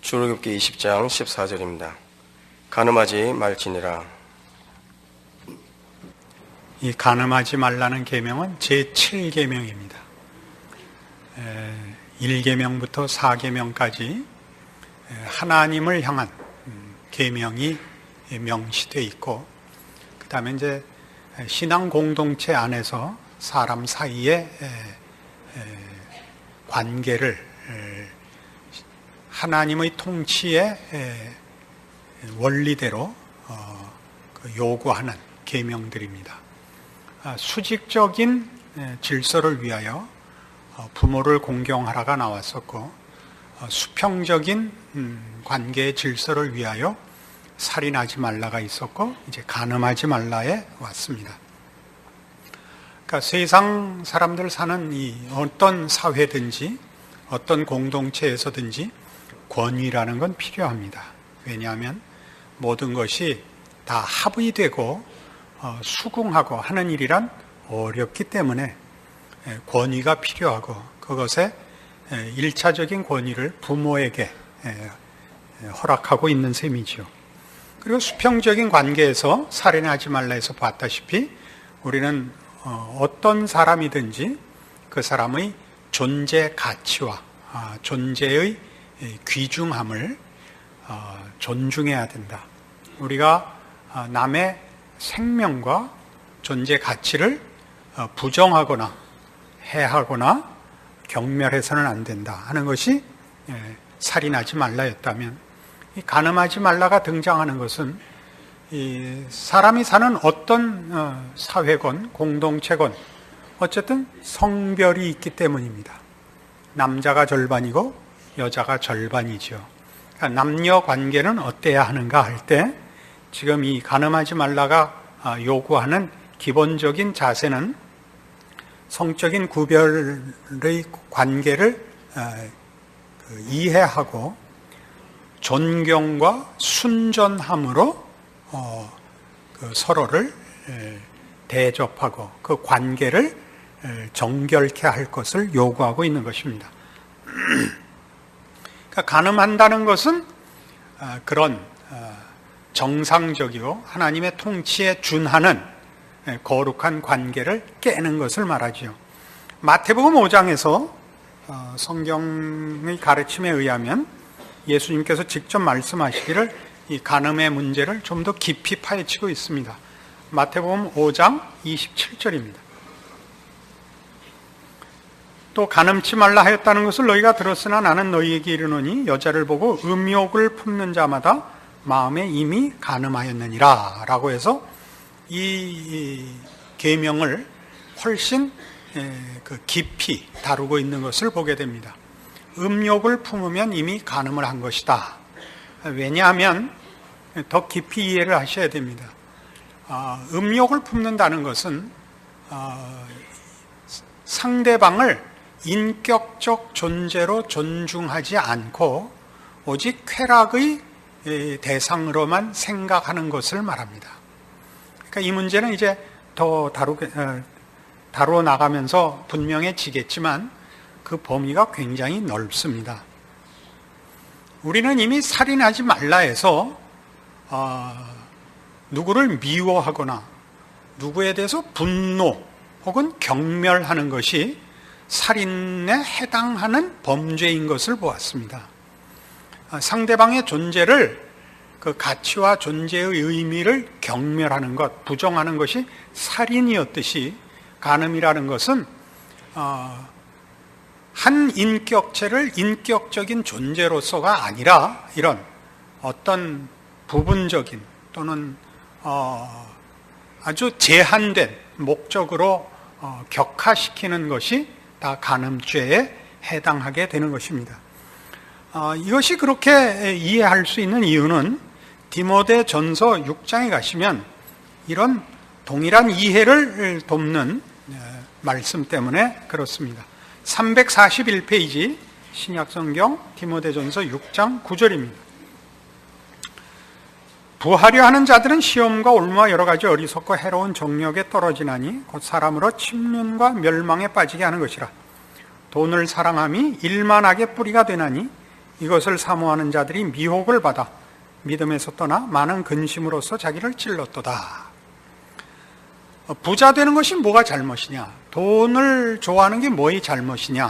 출애굽기 20장 14절입니다. 간음하지 말지니라. 이 간음하지 말라는 계명은 제7계명입니다. 1계명부터 4계명까지 하나님을 향한 계명이 명시되어 있고, 그 다음에 이제 신앙 공동체 안에서 사람 사이의 관계를 하나님의 통치의 원리대로 요구하는 계명들입니다. 수직적인 질서를 위하여 부모를 공경하라가 나왔었고, 수평적인 관계의 질서를 위하여 살인하지 말라가 있었고, 이제 간음하지 말라에 왔습니다. 그러니까 세상 사람들 사는 이 어떤 사회든지 어떤 공동체에서든지 권위라는 건 필요합니다. 왜냐하면 모든 것이 다 합의되고 수긍하고 하는 일이란 어렵기 때문에 권위가 필요하고, 그것에 1차적인 권위를 부모에게 허락하고 있는 셈이죠. 그리고 수평적인 관계에서 살인하지 말라 해서 봤다시피 우리는 어떤 사람이든지 그 사람의 존재 가치와 존재의 귀중함을 존중해야 된다. 우리가 남의 생명과 존재 가치를 부정하거나 해하거나 경멸해서는 안 된다 하는 것이 살인하지 말라였다면, 이 간음하지 말라가 등장하는 것은 이 사람이 사는 어떤 사회건 공동체건 어쨌든 성별이 있기 때문입니다. 남자가 절반이고 여자가 절반이죠. 그러니까 남녀 관계는 어때야 하는가 할 때, 지금 이 간음하지 말라가 요구하는 기본적인 자세는 성적인 구별의 관계를 이해하고 존경과 순전함으로 서로를 대접하고 그 관계를 정결케 할 것을 요구하고 있는 것입니다. 그러니까 간음한다는 것은 그런 정상적이고 하나님의 통치에 준하는 거룩한 관계를 깨는 것을 말하죠. 마태복음 5장에서 성경의 가르침에 의하면 예수님께서 직접 말씀하시기를 이 간음의 문제를 좀 더 깊이 파헤치고 있습니다. 마태복음 5장 27절입니다. 또 간음치 말라 하였다는 것을 너희가 들었으나 나는 너희에게 이르노니 여자를 보고 음욕을 품는 자마다 마음에 이미 간음하였느니라 라고 해서 이 계명을 훨씬 깊이 다루고 있는 것을 보게 됩니다. 음욕을 품으면 이미 간음을 한 것이다. 왜냐하면 더 깊이 이해를 하셔야 됩니다. 음욕을 품는다는 것은 상대방을 인격적 존재로 존중하지 않고 오직 쾌락의 대상으로만 생각하는 것을 말합니다. 그러니까 이 문제는 이제 더 다루어 나가면서 분명해지겠지만 그 범위가 굉장히 넓습니다. 우리는 이미 살인하지 말라 해서 누구를 미워하거나 누구에 대해서 분노 혹은 경멸하는 것이 살인에 해당하는 범죄인 것을 보았습니다. 상대방의 존재를, 그 가치와 존재의 의미를 경멸하는 것, 부정하는 것이 살인이었듯이 간음이라는 것은 한 인격체를 인격적인 존재로서가 아니라 이런 어떤 부분적인 또는 아주 제한된 목적으로 격화시키는 것이 다 간음죄에 해당하게 되는 것입니다. 이것이 그렇게 이해할 수 있는 이유는 디모데전서 6장에 가시면 이런 동일한 이해를 돕는 말씀 때문에 그렇습니다. 341페이지 신약성경 디모데전서 6장 9절입니다. 부하려 하는 자들은 시험과 올무와 여러 가지 어리석고 해로운 정력에 떨어지나니 곧 사람으로 침륜과 멸망에 빠지게 하는 것이라. 돈을 사랑함이 일만하게 뿌리가 되나니 이것을 사모하는 자들이 미혹을 받아 믿음에서 떠나 많은 근심으로써 자기를 찔렀도다. 부자 되는 것이 뭐가 잘못이냐? 돈을 좋아하는 게 뭐의 잘못이냐?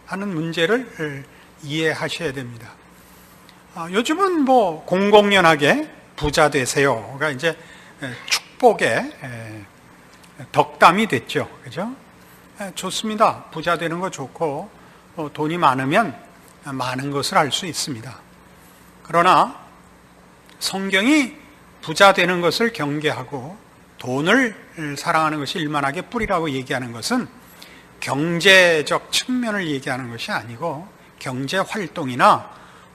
하는 문제를 이해하셔야 됩니다. 요즘은 뭐 공공연하게 부자 되세요가 이제 축복의 덕담이 됐죠. 그죠? 좋습니다. 부자 되는 거 좋고 돈이 많으면 많은 것을 할 수 있습니다. 그러나 성경이 부자 되는 것을 경계하고 돈을 사랑하는 것이 일만하게 뿌리라고 얘기하는 것은 경제적 측면을 얘기하는 것이 아니고 경제 활동이나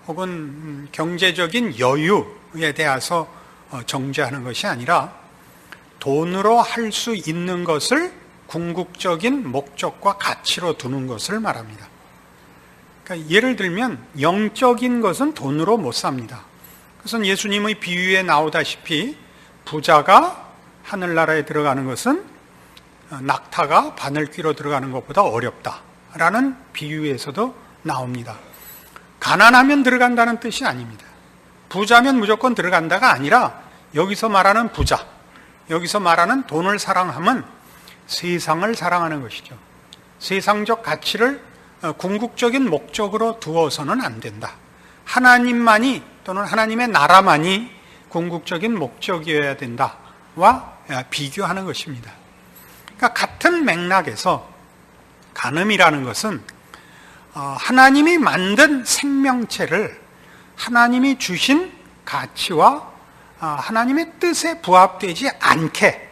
혹은 경제적인 여유에 대해서 정죄하는 것이 아니라 돈으로 할 수 있는 것을 궁극적인 목적과 가치로 두는 것을 말합니다. 그러니까 예를 들면 영적인 것은 돈으로 못 삽니다. 그래서 예수님의 비유에 나오다시피 부자가 하늘나라에 들어가는 것은 낙타가 바늘귀로 들어가는 것보다 어렵다라는 비유에서도 나옵니다. 가난하면 들어간다는 뜻이 아닙니다. 부자면 무조건 들어간다가 아니라 여기서 말하는 부자, 여기서 말하는 돈을 사랑함은 세상을 사랑하는 것이죠. 세상적 가치를 궁극적인 목적으로 두어서는 안 된다. 하나님만이 또는 하나님의 나라만이 궁극적인 목적이어야 된다와 비교하는 것입니다. 그러니까 같은 맥락에서 간음이라는 것은 하나님이 만든 생명체를 하나님이 주신 가치와 하나님의 뜻에 부합되지 않게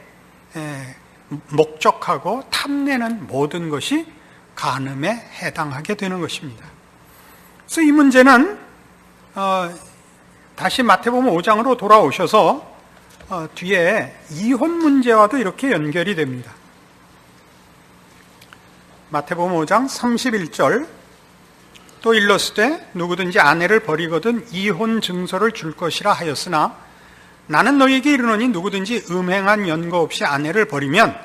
목적하고 탐내는 모든 것이 간음에 해당하게 되는 것입니다. 그래서 이 문제는 다시 마태복음 5장으로 돌아오셔서 뒤에 이혼 문제와도 이렇게 연결이 됩니다. 마태복음 5장 31절 또 일렀으되 누구든지 아내를 버리거든 이혼 증서를 줄 것이라 하였으나 나는 너희에게 이르노니 누구든지 음행한 연고 없이 아내를 버리면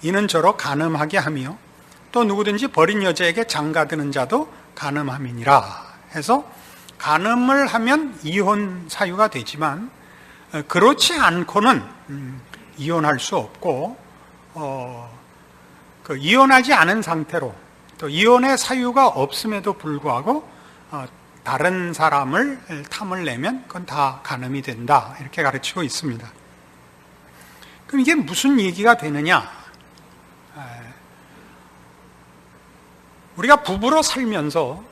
이는 저로 간음하게 하며 또 누구든지 버린 여자에게 장가드는 자도 간음함이니라 해서 간음을 하면 이혼 사유가 되지만 그렇지 않고는 이혼할 수 없고 이혼하지 않은 상태로 또 이혼의 사유가 없음에도 불구하고 다른 사람을 탐을 내면 그건 다 간음이 된다 이렇게 가르치고 있습니다. 그럼 이게 무슨 얘기가 되느냐? 우리가 부부로 살면서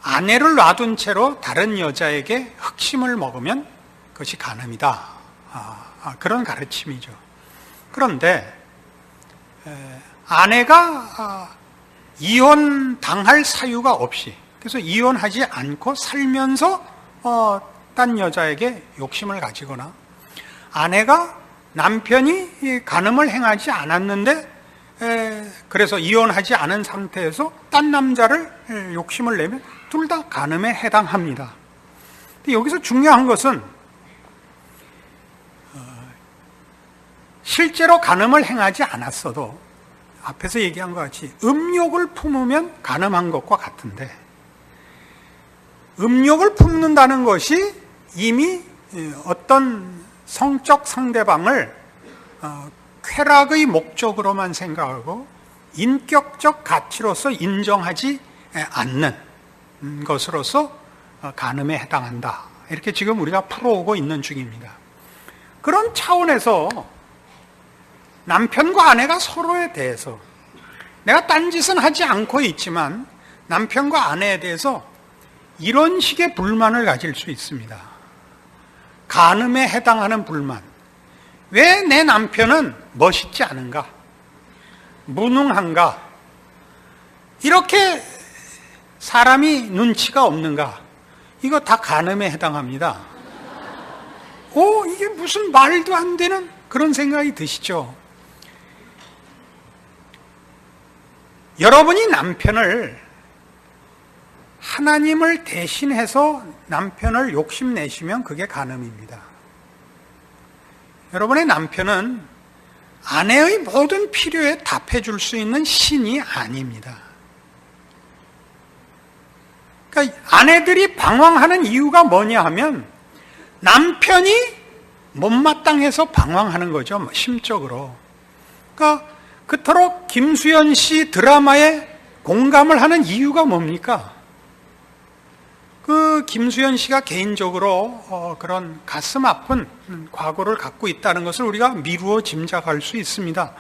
아내를 놔둔 채로 다른 여자에게 흑심을 먹으면 그것이 간음이다. 그런 가르침이죠. 그런데 아내가 이혼당할 사유가 없이 그래서 이혼하지 않고 살면서 딴 여자에게 욕심을 가지거나 아내가 남편이 간음을 행하지 않았는데 그래서 이혼하지 않은 상태에서 딴 남자를 욕심을 내면 둘 다 간음에 해당합니다. 근데 여기서 중요한 것은 실제로 간음을 행하지 않았어도 앞에서 얘기한 것 같이 음욕을 품으면 간음한 것과 같은데 음욕을 품는다는 것이 이미 어떤 성적 상대방을 쾌락의 목적으로만 생각하고 인격적 가치로서 인정하지 않는 것으로서 간음에 해당한다. 이렇게 지금 우리가 풀어오고 있는 중입니다. 그런 차원에서 남편과 아내가 서로에 대해서 내가 딴짓은 하지 않고 있지만 남편과 아내에 대해서 이런 식의 불만을 가질 수 있습니다. 간음에 해당하는 불만. 왜 내 남편은 멋있지 않은가? 무능한가? 이렇게 사람이 눈치가 없는가? 이거 다 간음에 해당합니다. 이게 무슨 말도 안 되는 그런 생각이 드시죠? 여러분이 남편을 하나님을 대신해서 남편을 욕심내시면 그게 간음입니다. 여러분의 남편은 아내의 모든 필요에 답해 줄 수 있는 신이 아닙니다. 그러니까 아내들이 방황하는 이유가 뭐냐 하면 남편이 못마땅해서 방황하는 거죠, 심적으로. 그러니까 그토록 김수현 씨 드라마에 공감을 하는 이유가 뭡니까? 그 김수현 씨가 개인적으로 그런 가슴 아픈 과거를 갖고 있다는 것을 우리가 미루어 짐작할 수 있습니다.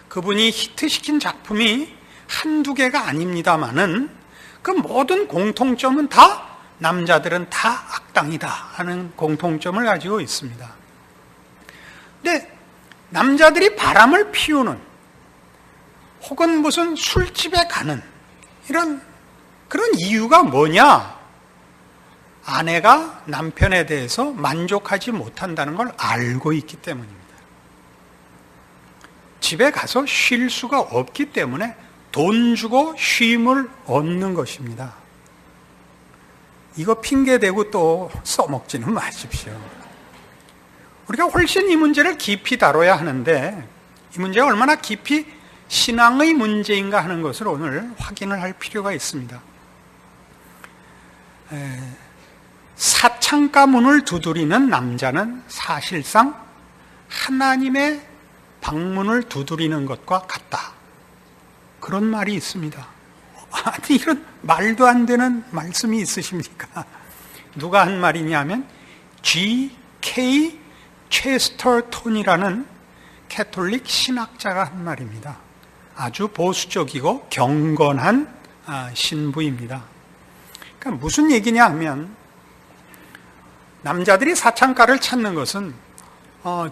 그분이 히트시킨 작품이 한두 개가 아닙니다만은 그 모든 공통점은 다 남자들은 다 악당이다 하는 공통점을 가지고 있습니다. 근데 남자들이 바람을 피우는 혹은 무슨 술집에 가는 그런 이유가 뭐냐? 아내가 남편에 대해서 만족하지 못한다는 걸 알고 있기 때문입니다. 집에 가서 쉴 수가 없기 때문에 돈 주고 쉼을 얻는 것입니다. 이거 핑계대고 또 써먹지는 마십시오. 우리가 훨씬 이 문제를 깊이 다뤄야 하는데 이 문제가 얼마나 깊이 신앙의 문제인가 하는 것을 오늘 확인을 할 필요가 있습니다. 사창가 문을 두드리는 남자는 사실상 하나님의 방문을 두드리는 것과 같다. 그런 말이 있습니다. 아니, 이런 말도 안 되는 말씀이 있으십니까? 누가 한 말이냐면 G.K. 체스터톤이라는 캐톨릭 신학자가 한 말입니다. 아주 보수적이고 경건한 신부입니다. 그러니까 무슨 얘기냐 하면 남자들이 사창가를 찾는 것은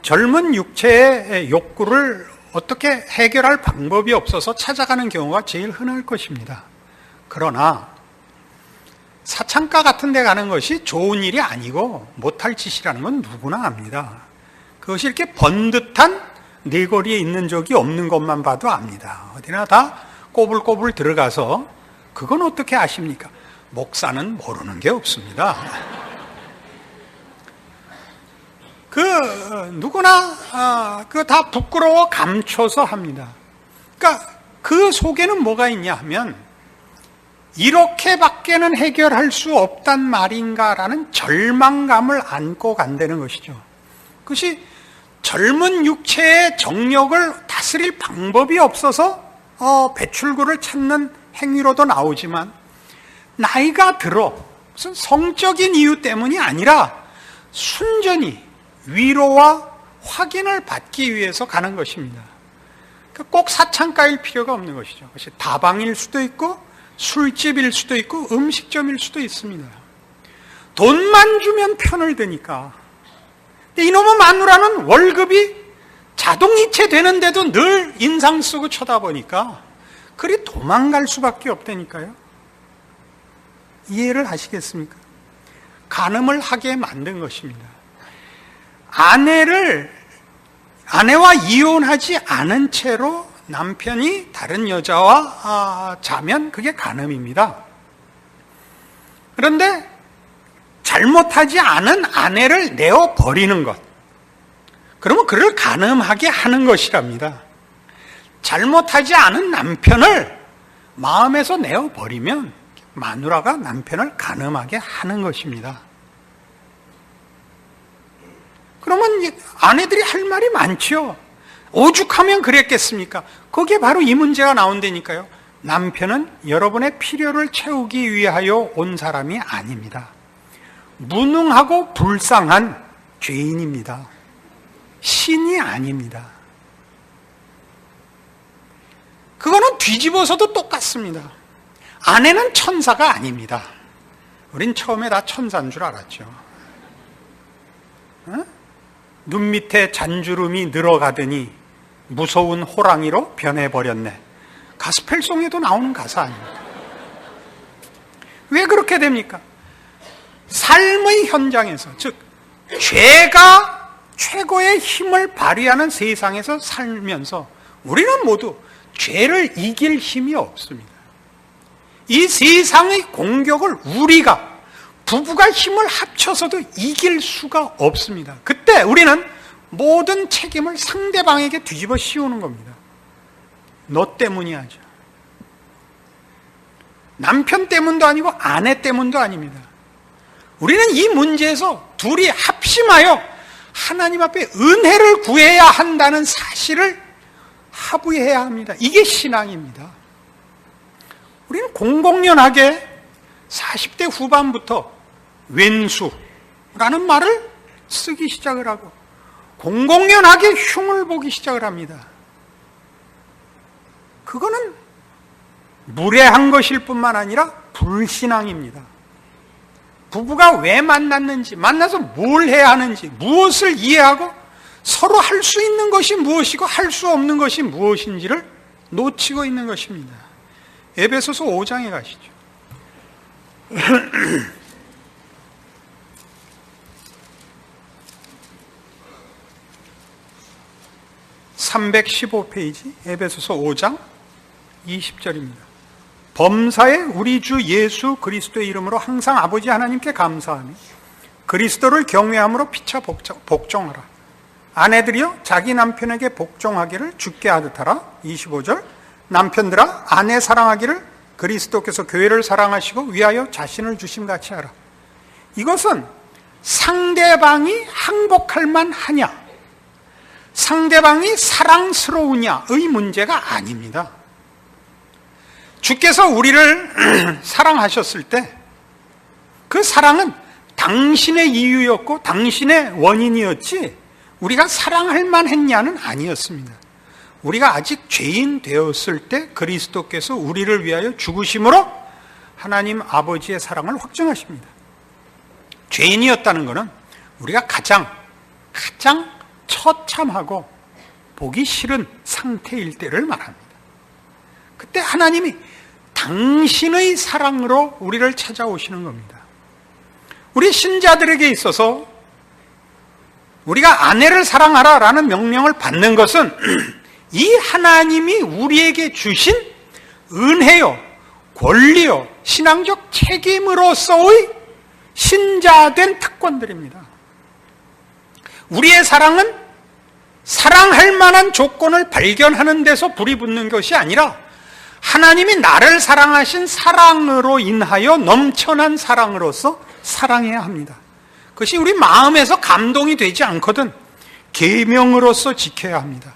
젊은 육체의 욕구를 어떻게 해결할 방법이 없어서 찾아가는 경우가 제일 흔할 것입니다. 그러나 사창가 같은 데 가는 것이 좋은 일이 아니고 못할 짓이라는 건 누구나 압니다. 그것이 이렇게 번듯한 네거리에 있는 적이 없는 것만 봐도 압니다. 어디나 다 꼬불꼬불 들어가서 그건 어떻게 아십니까? 목사는 모르는 게 없습니다. 누구나 그 다 부끄러워 감춰서 합니다. 그러니까 그 속에는 뭐가 있냐 하면 이렇게밖에는 해결할 수 없단 말인가라는 절망감을 안고 간다는 것이죠. 그것이 젊은 육체의 정력을 다스릴 방법이 없어서 배출구를 찾는 행위로도 나오지만 나이가 들어 무슨 성적인 이유 때문이 아니라 순전히 위로와 확인을 받기 위해서 가는 것입니다. 꼭 사창가일 필요가 없는 것이죠. 그것이 다방일 수도 있고 술집일 수도 있고 음식점일 수도 있습니다. 돈만 주면 편을 드니까. 근데 이놈의 마누라는 월급이 자동이체 되는데도 늘 인상 쓰고 쳐다보니까 그리 도망갈 수밖에 없다니까요. 이해를 하시겠습니까? 간음을 하게 만든 것입니다. 아내와 이혼하지 않은 채로 남편이 다른 여자와 자면 그게 간음입니다. 그런데 잘못하지 않은 아내를 내어버리는 것, 그러면 그를 간음하게 하는 것이랍니다. 잘못하지 않은 남편을 마음에서 내어버리면 마누라가 남편을 간음하게 하는 것입니다. 그러면 아내들이 할 말이 많죠. 오죽하면 그랬겠습니까? 거기에 바로 이 문제가 나온다니까요. 남편은 여러분의 필요를 채우기 위하여 온 사람이 아닙니다. 무능하고 불쌍한 죄인입니다. 신이 아닙니다. 그거는 뒤집어서도 똑같습니다. 아내는 천사가 아닙니다. 우린 처음에 다 천사인 줄 알았죠. 눈 밑에 잔주름이 늘어가더니 무서운 호랑이로 변해버렸네. 가스펠송에도 나오는 가사 아닙니까? 왜 그렇게 됩니까? 삶의 현장에서, 즉 죄가 최고의 힘을 발휘하는 세상에서 살면서 우리는 모두 죄를 이길 힘이 없습니다. 이 세상의 공격을 우리가 부부가 힘을 합쳐서도 이길 수가 없습니다. 그때 우리는 모든 책임을 상대방에게 뒤집어 씌우는 겁니다. 너 때문이야죠. 남편 때문도 아니고 아내 때문도 아닙니다. 우리는 이 문제에서 둘이 합심하여 하나님 앞에 은혜를 구해야 한다는 사실을 합의해야 합니다. 이게 신앙입니다. 우리는 공공연하게 40대 후반부터 왼수라는 말을 쓰기 시작을 하고 공공연하게 흉을 보기 시작을 합니다. 그거는 무례한 것일 뿐만 아니라 불신앙입니다. 부부가 왜 만났는지, 만나서 뭘 해야 하는지, 무엇을 이해하고 서로 할 수 있는 것이 무엇이고 할 수 없는 것이 무엇인지를 놓치고 있는 것입니다. 에베소서 5장에 가시죠. 315페이지 에베소서 5장 20절입니다. 범사에 우리 주 예수 그리스도의 이름으로 항상 아버지 하나님께 감사하며 그리스도를 경외함으로 피차 복종하라. 아내들이여 자기 남편에게 복종하기를 주께 하듯하라. 25절 남편들아 아내 사랑하기를 그리스도께서 교회를 사랑하시고 위하여 자신을 주심같이 하라. 이것은 상대방이 항복할 만하냐, 상대방이 사랑스러우냐의 문제가 아닙니다. 주께서 우리를 사랑하셨을 때 그 사랑은 당신의 이유였고 당신의 원인이었지 우리가 사랑할 만했냐는 아니었습니다. 우리가 아직 죄인 되었을 때 그리스도께서 우리를 위하여 죽으심으로 하나님 아버지의 사랑을 확증하십니다. 죄인이었다는 것은 우리가 가장 처참하고 보기 싫은 상태일 때를 말합니다. 그때 하나님이 당신의 사랑으로 우리를 찾아오시는 겁니다. 우리 신자들에게 있어서 우리가 아내를 사랑하라라는 명령을 받는 것은 이 하나님이 우리에게 주신 은혜요, 권리요, 신앙적 책임으로서의 신자된 특권들입니다. 우리의 사랑은 사랑할 만한 조건을 발견하는 데서 불이 붙는 것이 아니라 하나님이 나를 사랑하신 사랑으로 인하여 넘쳐난 사랑으로서 사랑해야 합니다. 그것이 우리 마음에서 감동이 되지 않거든 계명으로서 지켜야 합니다.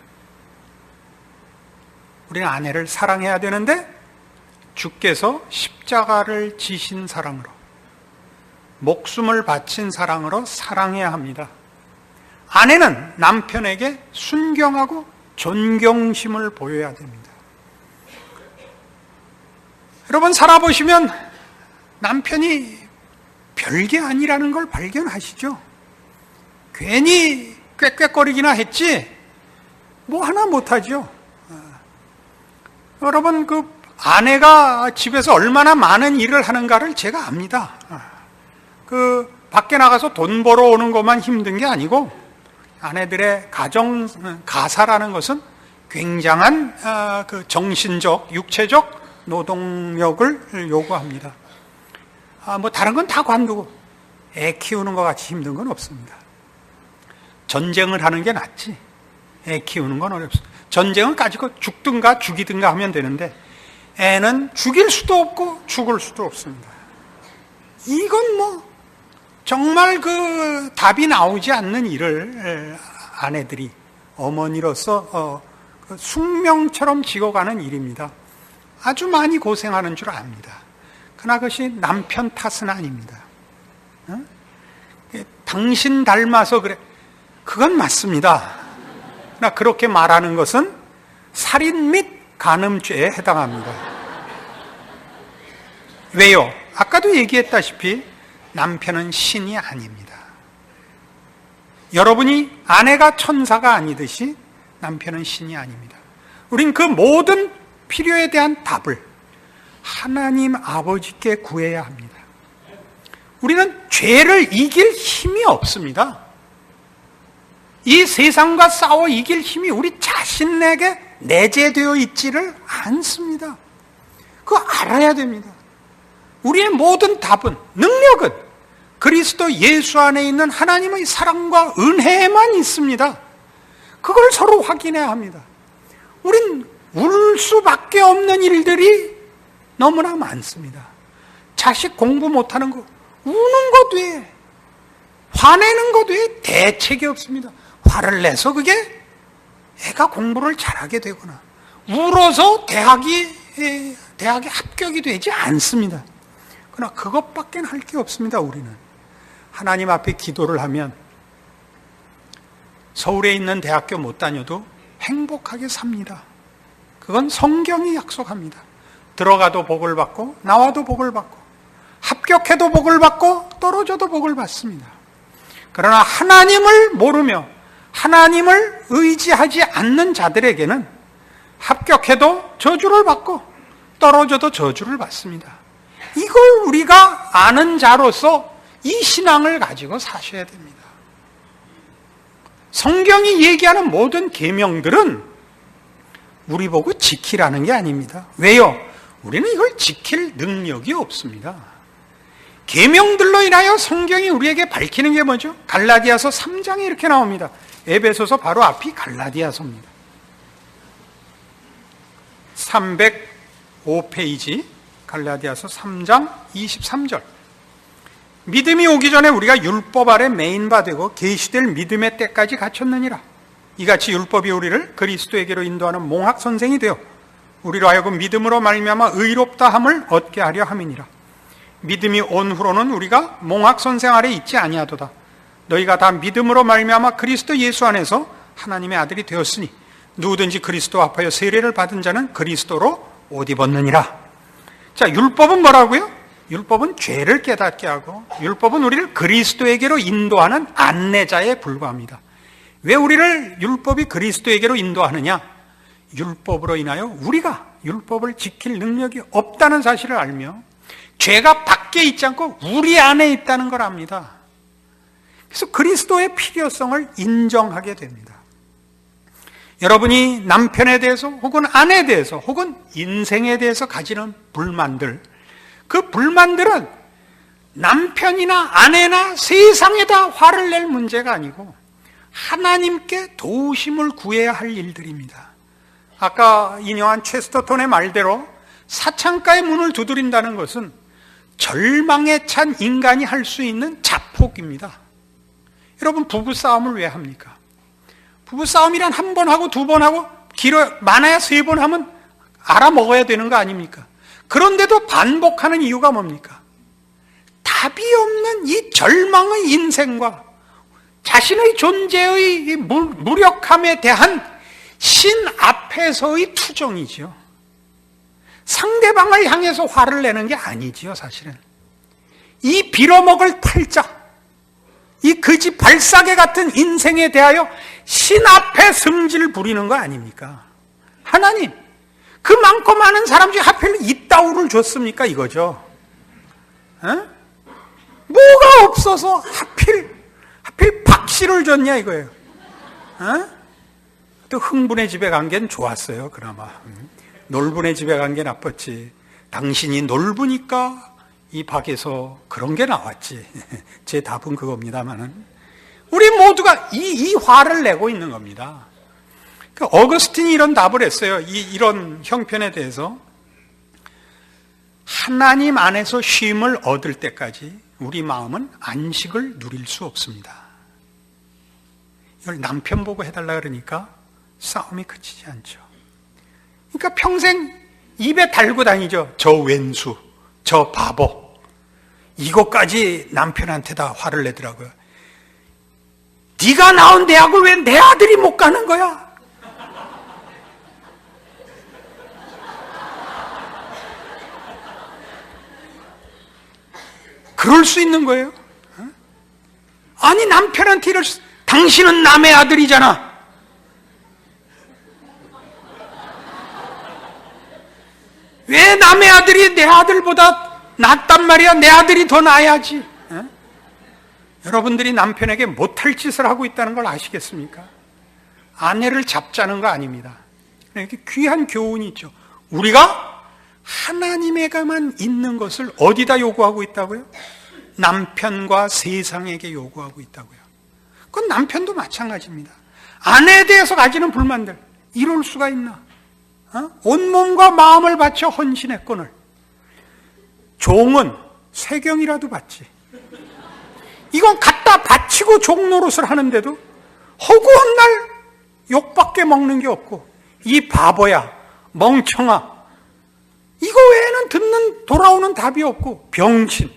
우리는 아내를 사랑해야 되는데 주께서 십자가를 지신 사랑으로, 목숨을 바친 사랑으로 사랑해야 합니다. 아내는 남편에게 순경하고 존경심을 보여야 됩니다. 여러분 살아보시면 남편이 별게 아니라는 걸 발견하시죠? 괜히 꾀꾀거리기나 했지 뭐 하나 못하죠. 여러분 그 아내가 집에서 얼마나 많은 일을 하는가를 제가 압니다. 그 밖에 나가서 돈 벌어오는 것만 힘든 게 아니고 아내들의 가정 가사라는 것은 굉장한 그 정신적, 육체적 노동력을 요구합니다. 뭐 다른 건 다 관두고 애 키우는 것 같이 힘든 건 없습니다. 전쟁을 하는 게 낫지 애 키우는 건 어렵습니다. 전쟁은 가지고 죽든가 죽이든가 하면 되는데 애는 죽일 수도 없고 죽을 수도 없습니다. 이건 뭐 정말 그 답이 나오지 않는 일을 아내들이 어머니로서 숙명처럼 지어가는 일입니다. 아주 많이 고생하는 줄 압니다. 그러나 그것이 남편 탓은 아닙니다. 당신 닮아서 그래. 그건 맞습니다. 그러나 그렇게 말하는 것은 살인 및 간음죄에 해당합니다. 왜요? 아까도 얘기했다시피 남편은 신이 아닙니다. 여러분이 아내가 천사가 아니듯이 남편은 신이 아닙니다. 우린 그 모든 필요에 대한 답을 하나님 아버지께 구해야 합니다. 우리는 죄를 이길 힘이 없습니다. 이 세상과 싸워 이길 힘이 우리 자신에게 내재되어 있지를 않습니다. 그거 알아야 됩니다. 우리의 모든 답은, 능력은 그리스도 예수 안에 있는 하나님의 사랑과 은혜에만 있습니다. 그걸 서로 확인해야 합니다. 우린 울 수밖에 없는 일들이 너무나 많습니다. 자식 공부 못하는 거, 우는 것 외에, 화내는 것 외에 대책이 없습니다. 화를 내서 그게 애가 공부를 잘하게 되거나 울어서 대학에 합격이 되지 않습니다. 그러나 그것밖에 할 게 없습니다. 우리는 하나님 앞에 기도를 하면 서울에 있는 대학교 못 다녀도 행복하게 삽니다. 그건 성경이 약속합니다. 들어가도 복을 받고 나와도 복을 받고 합격해도 복을 받고 떨어져도 복을 받습니다. 그러나 하나님을 모르며 하나님을 의지하지 않는 자들에게는 합격해도 저주를 받고 떨어져도 저주를 받습니다. 이걸 우리가 아는 자로서 이 신앙을 가지고 사셔야 됩니다. 성경이 얘기하는 모든 계명들은 우리 보고 지키라는 게 아닙니다. 왜요? 우리는 이걸 지킬 능력이 없습니다. 계명들로 인하여 성경이 우리에게 밝히는 게 뭐죠? 갈라디아서 3장에 이렇게 나옵니다. 에베소서 바로 앞이 갈라디아서입니다. 305페이지 갈라디아서 3장 23절. 믿음이 오기 전에 우리가 율법 아래 매인바되고 계시될 믿음의 때까지 갇혔느니라. 이같이 율법이 우리를 그리스도에게로 인도하는 몽학 선생이 되어 우리로 하여금 믿음으로 말미암아 의롭다함을 얻게 하려 함이니라. 믿음이 온 후로는 우리가 몽학 선생 아래 있지 아니하도다. 너희가 다 믿음으로 말미암아 그리스도 예수 안에서 하나님의 아들이 되었으니 누구든지 그리스도 합하여 세례를 받은 자는 그리스도로 옷 입었느니라. 자, 율법은 뭐라고요? 율법은 죄를 깨닫게 하고 율법은 우리를 그리스도에게로 인도하는 안내자에 불과합니다. 왜 우리를 율법이 그리스도에게로 인도하느냐? 율법으로 인하여 우리가 율법을 지킬 능력이 없다는 사실을 알며 죄가 밖에 있지 않고 우리 안에 있다는 걸 압니다. 그래서 그리스도의 필요성을 인정하게 됩니다. 여러분이 남편에 대해서 혹은 아내에 대해서 혹은 인생에 대해서 가지는 불만들, 그 불만들은 남편이나 아내나 세상에다 화를 낼 문제가 아니고 하나님께 도우심을 구해야 할 일들입니다. 아까 인용한 체스터톤의 말대로 사창가의 문을 두드린다는 것은 절망에 찬 인간이 할 수 있는 자폭입니다. 여러분, 부부싸움을 왜 합니까? 부부싸움이란 한 번 하고 두 번 하고 많아야 세 번 하면 알아먹어야 되는 거 아닙니까? 그런데도 반복하는 이유가 뭡니까? 답이 없는 이 절망의 인생과 자신의 존재의 무력함에 대한 신 앞에서의 투정이지요. 상대방을 향해서 화를 내는 게 아니지요, 사실은. 이 빌어먹을 팔자, 이 거지 발사계 같은 인생에 대하여 신 앞에 승질 부리는 거 아닙니까? 하나님, 그 많고 많은 사람 중에 하필 이따우를 줬습니까? 이거죠. 뭐가 없어서 하필 박씨를 줬냐 이거예요. 또 흥분의 집에 간 게 좋았어요, 그나마. 놀분의 집에 간 게 나빴지. 당신이 놀부니까 이 박에서 그런 게 나왔지. 제 답은 그겁니다만은 우리 모두가 이 화를 내고 있는 겁니다. 어거스틴이 이런 답을 했어요. 이런 형편에 대해서. 하나님 안에서 쉼을 얻을 때까지 우리 마음은 안식을 누릴 수 없습니다. 이걸 남편 보고 해달라 그러니까 싸움이 그치지 않죠. 그러니까 평생 입에 달고 다니죠. 저 왼수, 저 바보. 이것까지 남편한테 다 화를 내더라고요. 네가 나온 대학을 왜 내 아들이 못 가는 거야? 그럴 수 있는 거예요? 아니, 남편한테 이럴 수, 당신은 남의 아들이잖아. 왜 남의 아들이 내 아들보다 낫단 말이야? 내 아들이 더 나아야지. 여러분들이 남편에게 못할 짓을 하고 있다는 걸 아시겠습니까? 아내를 잡자는 거 아닙니다. 이렇게 귀한 교훈이 있죠. 우리가 하나님에게만 있는 것을 어디다 요구하고 있다고요? 남편과 세상에게 요구하고 있다고요. 그건 남편도 마찬가지입니다. 아내에 대해서 가지는 불만들, 이럴 수가 있나? 온몸과 마음을 바쳐 헌신했거늘 종은 세경이라도 받지. 이건 갖다 바치고 종 노릇을 하는데도 허구한 날 욕밖에 먹는 게 없고, 이 바보야, 멍청아, 이거 외에는 돌아오는 답이 없고, 병신,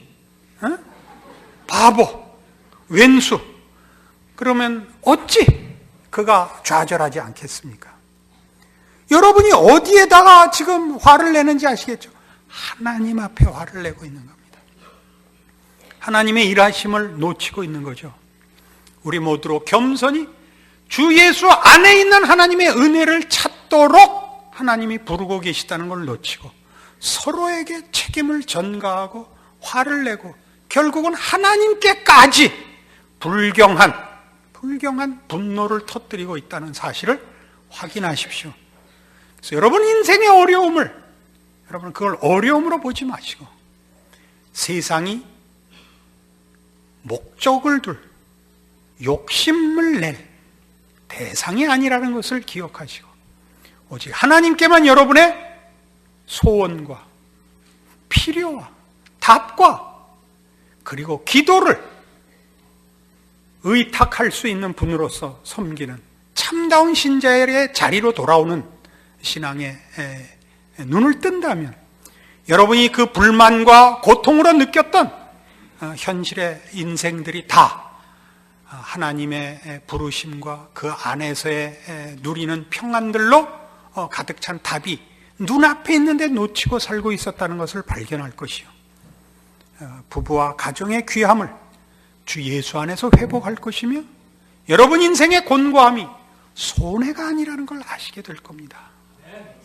바보, 왼수. 그러면 어찌 그가 좌절하지 않겠습니까? 여러분이 어디에다가 지금 화를 내는지 아시겠죠? 하나님 앞에 화를 내고 있는 겁니다. 하나님의 일하심을 놓치고 있는 거죠. 우리 모두로 겸손히 주 예수 안에 있는 하나님의 은혜를 찾도록 하나님이 부르고 계시다는 걸 놓치고 서로에게 책임을 전가하고 화를 내고 결국은 하나님께까지 불경한 분노를 터뜨리고 있다는 사실을 확인하십시오. 그래서 여러분 인생의 어려움을, 여러분 그걸 어려움으로 보지 마시고 세상이 목적을 둘, 욕심을 낼 대상이 아니라는 것을 기억하시고 오직 하나님께만 여러분의 소원과 필요와 답과 그리고 기도를 의탁할 수 있는 분으로서 섬기는 참다운 신자의 자리로 돌아오는 신앙에 눈을 뜬다면 여러분이 그 불만과 고통으로 느꼈던 현실의 인생들이 다 하나님의 부르심과 그 안에서의 누리는 평안들로 가득 찬 답이 눈앞에 있는데 놓치고 살고 있었다는 것을 발견할 것이요. 부부와 가정의 귀함을 주 예수 안에서 회복할 것이며 여러분 인생의 곤고함이 손해가 아니라는 걸 아시게 될 겁니다.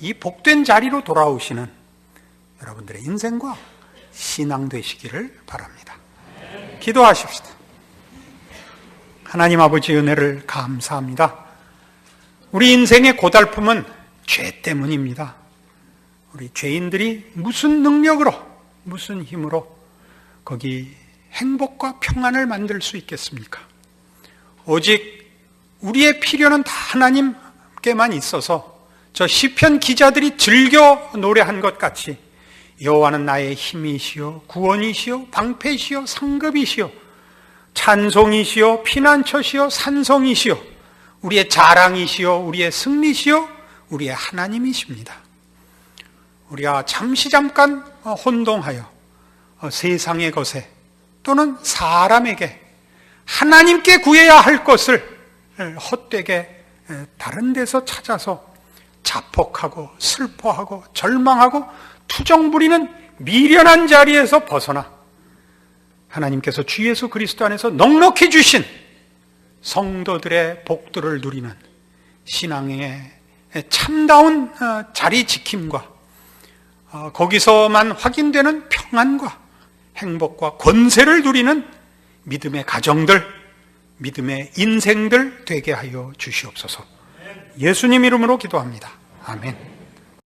이 복된 자리로 돌아오시는 여러분들의 인생과 신앙 되시기를 바랍니다. 기도하십시다. 하나님 아버지 은혜를 감사합니다. 우리 인생의 고달픔은 죄 때문입니다. 우리 죄인들이 무슨 능력으로, 무슨 힘으로 거기 행복과 평안을 만들 수 있겠습니까? 오직 우리의 필요는 다 하나님께만 있어서 저 시편 기자들이 즐겨 노래한 것 같이 여호와는 나의 힘이시요 구원이시요 방패시요 상급이시요 찬송이시요 피난처시요 산성이시요 우리의 자랑이시요 우리의 승리시요 우리의 하나님이십니다. 우리가 잠깐 혼동하여 세상의 것에 또는 사람에게 하나님께 구해야 할 것을 헛되게 다른 데서 찾아서 자폭하고 슬퍼하고 절망하고 투정 부리는 미련한 자리에서 벗어나 하나님께서 주 예수 그리스도 안에서 넉넉히 주신 성도들의 복들을 누리는 신앙의 참다운 자리 지킴과 거기서만 확인되는 평안과 행복과 권세를 누리는 믿음의 가정들, 믿음의 인생들 되게 하여 주시옵소서. 예수님 이름으로 기도합니다. 아멘.